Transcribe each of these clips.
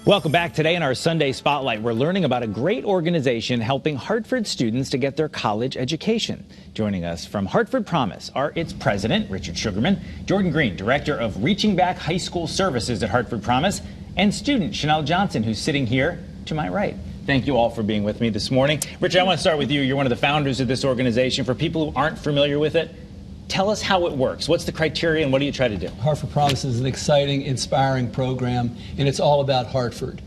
Welcome back. Today in our Sunday Spotlight, we're learning about a great organization helping Hartford students to get their college education. Joining us from Hartford Promise are its president, Richard Sugarman, Jordan Green, director of Reaching Back High School Services at Hartford Promise, and student Chanel Johnson, who's sitting here to my right. Thank you all for being with me this morning. Richard, I want to start with you. You're one of the founders of this organization. For people who aren't familiar with it, tell us how it works. What's the criteria and what do you try to do? Hartford Promise is an exciting, inspiring program, and it's all about Hartford.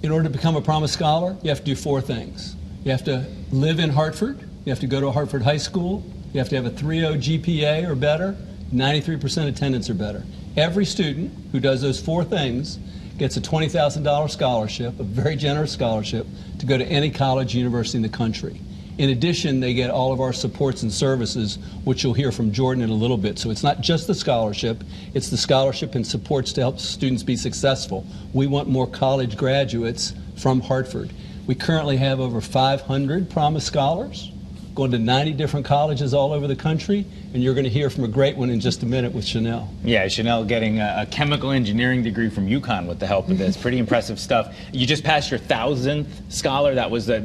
In order to become a Promise Scholar, you have to do 4 things. You have to live in Hartford, you have to go to a Hartford high school, you have to have a 3.0 GPA or better, 93% attendance or better. Every student who does those 4 things gets a $20,000 scholarship, a very generous scholarship, to go to any college, university in the country. In addition, they get all of our supports and services, which you'll hear from Jordan in a little bit. So it's not just the scholarship, it's the scholarship and supports to help students be successful. We want more college graduates from Hartford. We currently have over 500 Promise Scholars, going to 90 different colleges all over the country, and you're going to hear from a great one in just a minute with Chanel. Yeah, Chanel getting a chemical engineering degree from UConn with the help of this. Pretty impressive stuff. You just passed your 1,000th scholar. That was the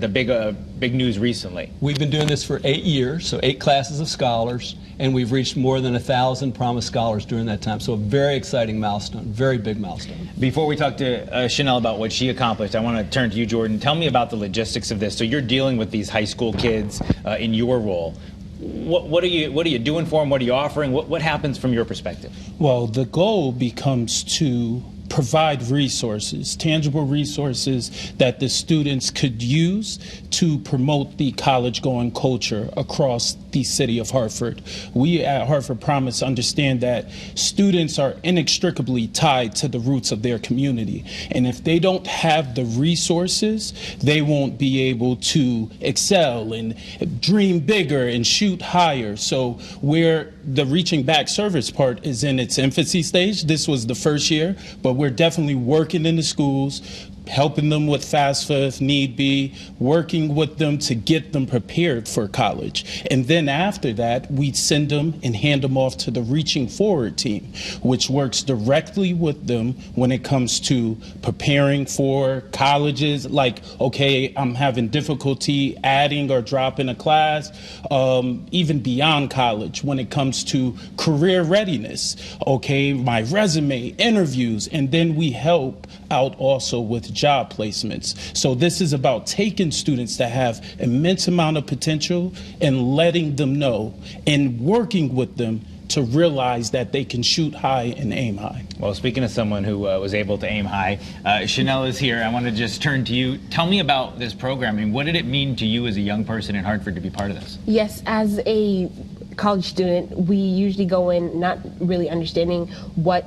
big news recently. We've been doing this for 8 years, so 8 classes of scholars, and we've reached more than 1,000 Promise Scholars during that time. So a very exciting milestone, very big milestone. Before we talk to Chanel about what she accomplished, I want to turn to you, Jordan. Tell me about the logistics of this. So you're dealing with these high school kids in your role. What are you doing for them? What are you offering? What happens from your perspective? Well, the goal becomes to provide resources, tangible resources that the students could use to promote the college-going culture across the city of Hartford. We at Hartford Promise understand that students are inextricably tied to the roots of their community. And if they don't have the resources, they won't be able to excel and dream bigger and shoot higher. So where the Reaching Back service part is in its infancy stage, this was the first year, but we're definitely working in the schools, helping them with FAFSA if need be, working with them to get them prepared for college. And then after that, we send them and hand them off to the Reaching Forward team, which works directly with them when it comes to preparing for colleges, like, okay, I'm having difficulty adding or dropping a class, even beyond college when it comes to career readiness, okay, my resume, interviews, and then we help out also with job placements. So this is about taking students that have immense amount of potential and letting them know and working with them to realize that they can shoot high and aim high. Well, speaking of someone who was able to aim high, Chanel is here. I want to just turn to you. Tell me about this program. I mean, what did it mean to you as a young person in Hartford to be part of this? Yes, as a college student, we usually go in not really understanding what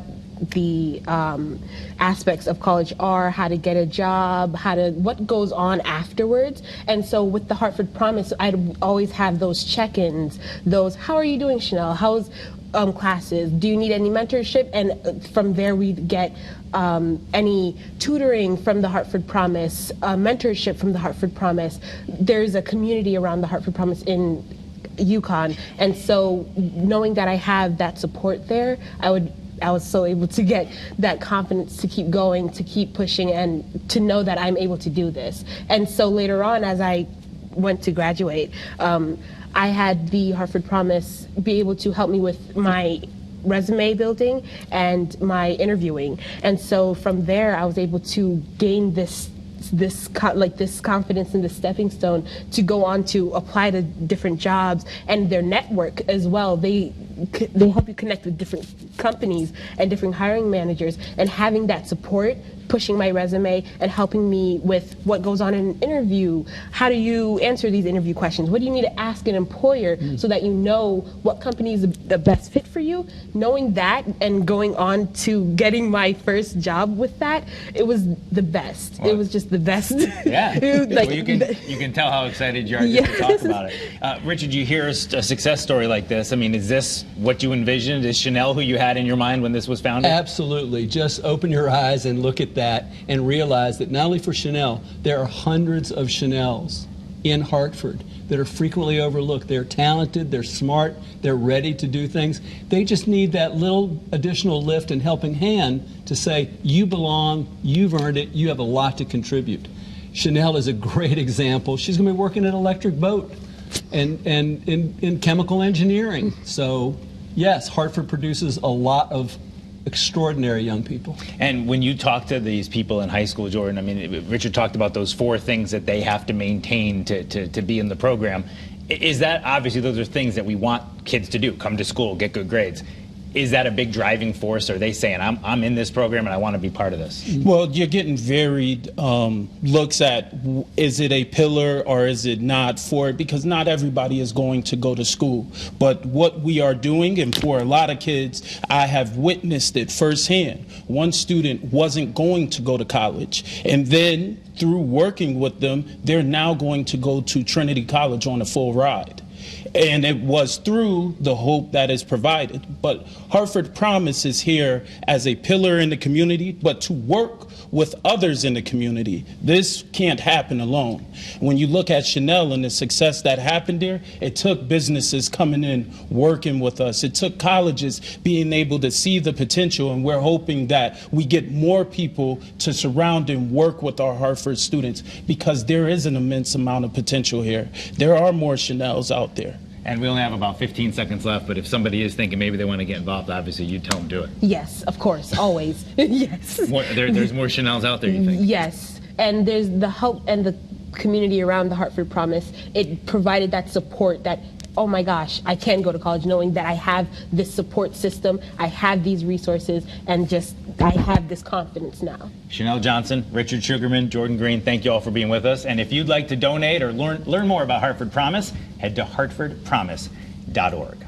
the aspects of college are, how to get a job, what goes on afterwards. And so with the Hartford Promise, I'd always have those check-ins, how are you doing, Chanel? How's classes? Do you need any mentorship? And from there we'd get any tutoring from the Hartford Promise, mentorship from the Hartford Promise. There's a community around the Hartford Promise in UConn. And so knowing that I have that support there, I was so able to get that confidence to keep going, to keep pushing, and to know that I'm able to do this. And so later on, as I went to graduate, I had the Hartford Promise be able to help me with my resume building and my interviewing. And so from there, I was able to gain this confidence and this stepping stone to go on to apply to different jobs, and their network as well. They help you connect with different companies and different hiring managers, and having that support, pushing my resume and helping me with what goes on in an interview. How do you answer these interview questions? What do you need to ask an employer so that you know what company is the best fit for you? Knowing that and going on to getting my first job with that, it was the best. Well, it was just the best. Yeah. Well, you can tell how excited you are just to talk about it. Richard, you hear a success story like this. I mean, is this what you envisioned? Is Chanel who you had in your mind when this was founded? Absolutely. Just open your eyes and look at that and realize that not only for Chanel, there are hundreds of Chanels in Hartford that are frequently overlooked. They're talented, they're smart, they're ready to do things. They just need that little additional lift and helping hand to say, you belong, you've earned it, you have a lot to contribute. Chanel is a great example. She's going to be working at Electric Boat and in chemical engineering. So yes, Hartford produces a lot of extraordinary young people. And when you talk to these people in high school, Jordan, I mean, Richard talked about those 4 things that they have to maintain to be in the program. Is that, obviously those are things that we want kids to do, come to school, get good grades. Is that a big driving force? Are they saying, I'm in this program and I want to be part of this? Well, you're getting varied looks at, is it a pillar or is it not for it? Because not everybody is going to go to school. But what we are doing, and for a lot of kids, I have witnessed it firsthand. One student wasn't going to go to college, and then through working with them, they're now going to go to Trinity College on a full ride. And it was through the hope that is provided. But Hartford Promise is here as a pillar in the community, but to work with others in the community. This can't happen alone. When you look at Chanel and the success that happened there, it took businesses coming in, working with us. It took colleges being able to see the potential, and we're hoping that we get more people to surround and work with our Hartford students, because there is an immense amount of potential here. There are more Chanels out there. And we only have about 15 seconds left, but if somebody is thinking maybe they want to get involved, obviously you tell them do it. Yes, of course, always. Yes. There's more Chanels out there, you think? Yes, and there's the help and the community around the Hartford Promise. It provided that support that, oh my gosh, I can go to college knowing that I have this support system, I have these resources, and just I have this confidence now. Chanel Johnson, Richard Sugarman, Jordan Green, thank you all for being with us. And if you'd like to donate or learn more about Hartford Promise, head to hartfordpromise.org.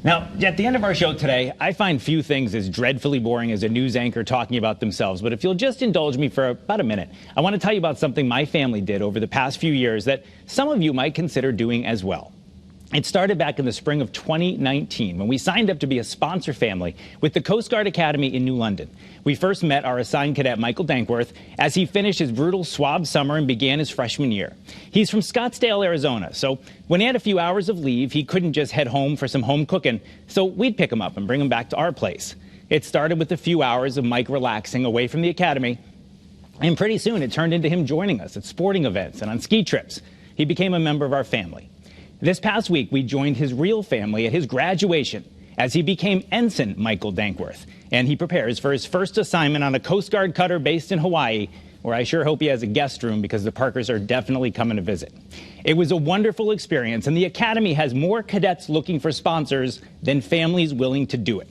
Now, at the end of our show today, I find few things as dreadfully boring as a news anchor talking about themselves. But if you'll just indulge me for about a minute, I want to tell you about something my family did over the past few years that some of you might consider doing as well. It started back in the spring of 2019 when we signed up to be a sponsor family with the Coast Guard Academy in New London. We first met our assigned cadet, Michael Dankworth, as he finished his brutal swab summer and began his freshman year. He's from Scottsdale, Arizona, so when he had a few hours of leave, he couldn't just head home for some home cooking, so we'd pick him up and bring him back to our place. It started with a few hours of Mike relaxing away from the academy, and pretty soon it turned into him joining us at sporting events and on ski trips. He became a member of our family. This past week, we joined his real family at his graduation as he became Ensign Michael Dankworth, and he prepares for his first assignment on a Coast Guard cutter based in Hawaii, where I sure hope he has a guest room because the Parkers are definitely coming to visit. It was a wonderful experience, and the Academy has more cadets looking for sponsors than families willing to do it.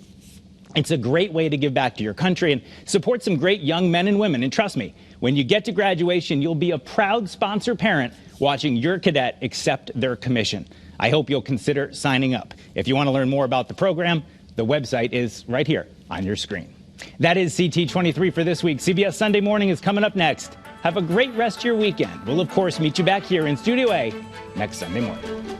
It's a great way to give back to your country and support some great young men and women. And trust me, when you get to graduation, you'll be a proud sponsor parent watching your cadet accept their commission. I hope you'll consider signing up. If you want to learn more about the program, the website is right here on your screen. That is CT23 for this week. CBS Sunday Morning is coming up next. Have a great rest of your weekend. We'll, of course, meet you back here in Studio A next Sunday morning.